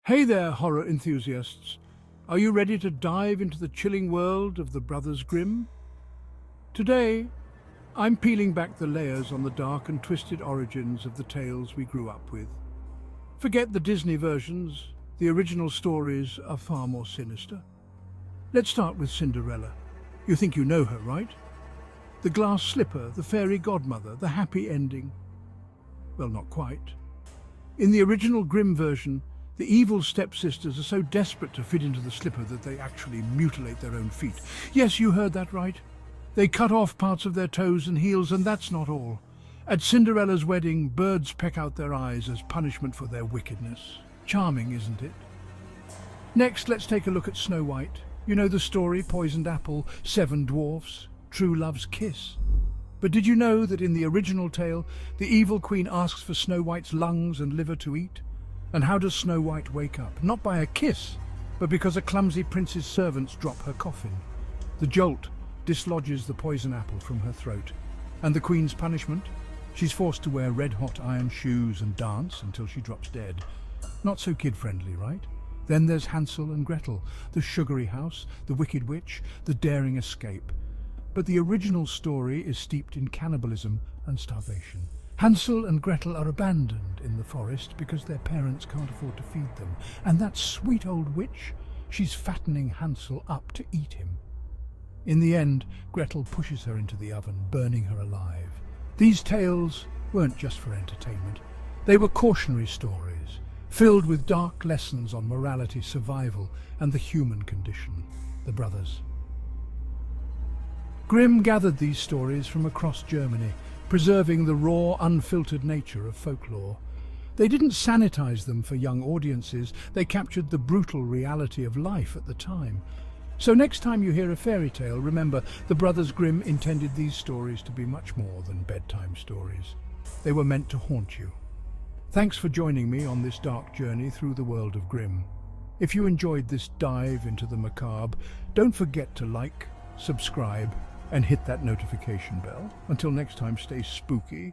Hey there, horror enthusiasts. Are you ready to dive into the chilling world of the Brothers Grimm? Today, I'm peeling back the layers on the dark and twisted origins of the tales we grew up with. Forget the Disney versions, the original stories are far more sinister. Let's start with Cinderella. You think you know her, right? The glass slipper, the fairy godmother, the happy ending. Well, not quite. In the original Grimm version, the evil stepsisters are so desperate to fit into the slipper that they actually mutilate their own feet. Yes, you heard that right. They cut off parts of their toes and heels, and that's not all. At Cinderella's wedding, birds peck out their eyes as punishment for their wickedness. Charming, isn't it? Next, let's take a look at Snow White. You know the story, poisoned apple, seven dwarfs, true love's kiss. But did you know that in the original tale, the evil queen asks for Snow White's lungs and liver to eat? And how does Snow White wake up? Not by a kiss, but because a clumsy prince's servants drop her coffin. The jolt dislodges the poison apple from her throat. And the queen's punishment? She's forced to wear red-hot iron shoes and dance until she drops dead. Not so kid-friendly, right? Then there's Hansel and Gretel, the sugary house, the wicked witch, the daring escape. But the original story is steeped in cannibalism and starvation. Hansel and Gretel are abandoned in the forest because their parents can't afford to feed them. And that sweet old witch, she's fattening Hansel up to eat him. In the end, Gretel pushes her into the oven, burning her alive. These tales weren't just for entertainment. They were cautionary stories, filled with dark lessons on morality, survival, and the human condition, the brothers. Grimm gathered these stories from across Germany, preserving the raw, unfiltered nature of folklore. They didn't sanitize them for young audiences, they captured the brutal reality of life at the time. So next time you hear a fairy tale, remember, the Brothers Grimm intended these stories to be much more than bedtime stories. They were meant to haunt you. Thanks for joining me on this dark journey through the world of Grimm. If you enjoyed this dive into the macabre, don't forget to like, subscribe, and hit that notification bell. Until next time, stay spooky